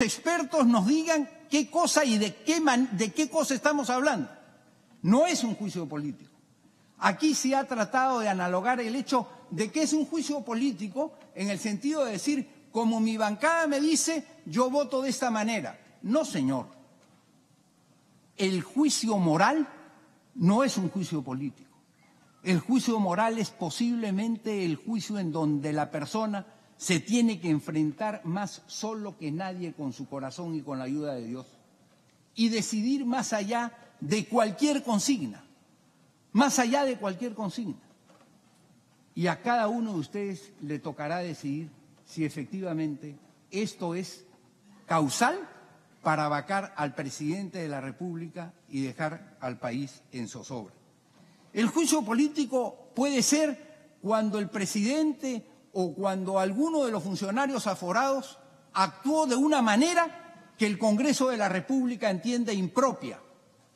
expertos nos digan qué cosa y de qué cosa estamos hablando. No es un juicio político. Aquí se ha tratado de analogar el hecho de que es un juicio político en el sentido de decir, como mi bancada me dice, yo voto de esta manera. No, señor. El juicio moral no es un juicio político. El juicio moral es posiblemente el juicio en donde la persona se tiene que enfrentar más solo que nadie con su corazón y con la ayuda de Dios y decidir más allá de cualquier consigna, más allá de cualquier consigna. Y a cada uno de ustedes le tocará decidir si efectivamente esto es causal para vacar al presidente de la República y dejar al país en zozobra. El juicio político puede ser cuando el presidente o cuando alguno de los funcionarios aforados actuó de una manera que el Congreso de la República entiende impropia,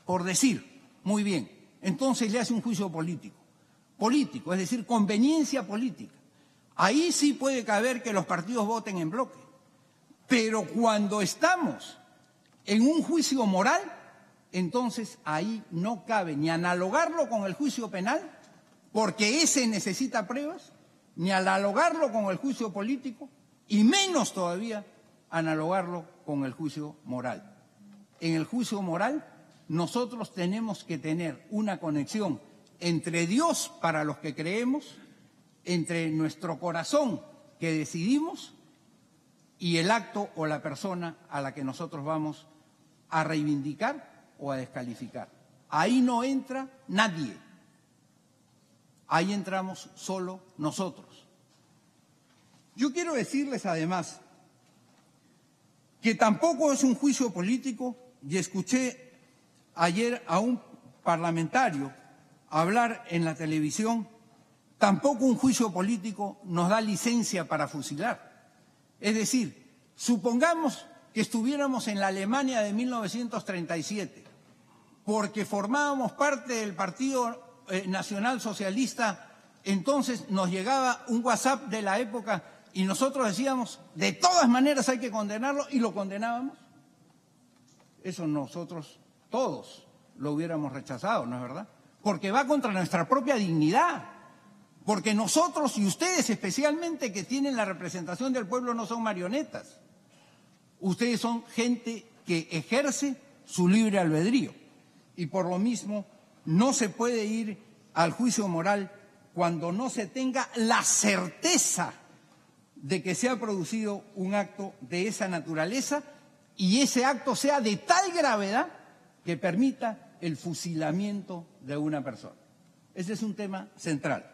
por decir, muy bien, entonces le hace un juicio político. Político, es decir, conveniencia política. Ahí sí puede caber que los partidos voten en bloque. Pero cuando estamos en un juicio moral, entonces ahí no cabe ni analogarlo con el juicio penal, porque ese necesita pruebas, ni analogarlo con el juicio político, y menos todavía analogarlo con el juicio moral. En el juicio moral nosotros tenemos que tener una conexión entre Dios para los que creemos, entre nuestro corazón que decidimos y el acto o la persona a la que nosotros vamos a reivindicar o a descalificar. Ahí no entra nadie. Ahí entramos solo nosotros. Yo quiero decirles además que tampoco es un juicio político, y escuché ayer a un parlamentario hablar en la televisión, tampoco un juicio político nos da licencia para fusilar. Es decir, supongamos que estuviéramos en la Alemania de 1937, porque formábamos parte del Partido Nacional Socialista, entonces nos llegaba un WhatsApp de la época y nosotros decíamos, de todas maneras hay que condenarlo, y lo condenábamos. Eso nosotros todos lo hubiéramos rechazado, ¿no es verdad? Porque va contra nuestra propia dignidad, porque nosotros y ustedes especialmente que tienen la representación del pueblo no son marionetas. Ustedes son gente que ejerce su libre albedrío y por lo mismo no se puede ir al juicio moral cuando no se tenga la certeza de que se ha producido un acto de esa naturaleza y ese acto sea de tal gravedad que permita el fusilamiento de una persona. Ese es un tema central.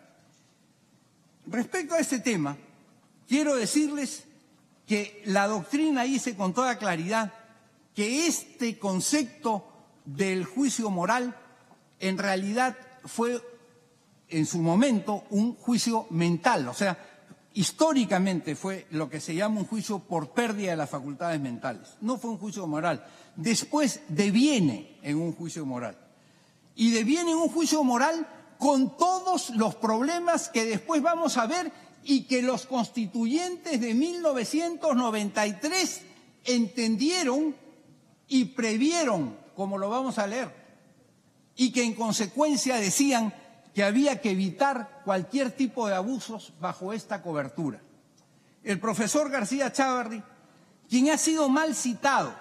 Respecto a este tema, quiero decirles que la doctrina dice con toda claridad que este concepto del juicio moral en realidad fue en su momento un juicio mental, o sea, históricamente fue lo que se llama un juicio por pérdida de las facultades mentales. No fue un juicio moral. Después deviene en un juicio moral. Y deviene en un juicio moral con todos los problemas que después vamos a ver y que los constituyentes de 1993 entendieron y previeron, como lo vamos a leer, y que en consecuencia decían que había que evitar cualquier tipo de abusos bajo esta cobertura. El profesor García Chávarri, quien ha sido mal citado,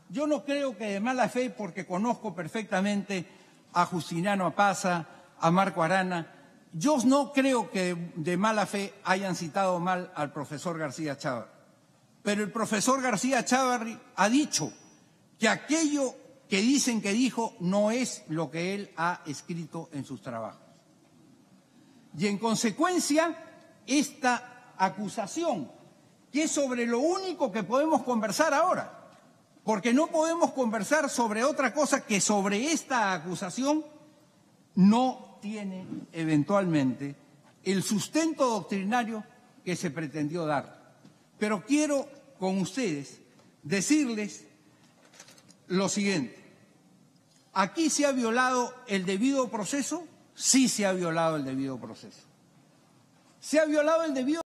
yo no creo que de mala fe, porque conozco perfectamente a Justiniano Apaza, a Marco Arana, yo no creo que de mala fe hayan citado mal al profesor García Chávarri. Pero el profesor García Chávarri ha dicho que aquello que dicen que dijo no es lo que él ha escrito en sus trabajos. Y en consecuencia, esta acusación, que es sobre lo único que podemos conversar ahora, porque no podemos conversar sobre otra cosa que sobre esta acusación, no tiene eventualmente el sustento doctrinario que se pretendió dar. Pero quiero con ustedes decirles lo siguiente. ¿Aquí se ha violado el debido proceso? Sí se ha violado el debido proceso. Se ha violado el debido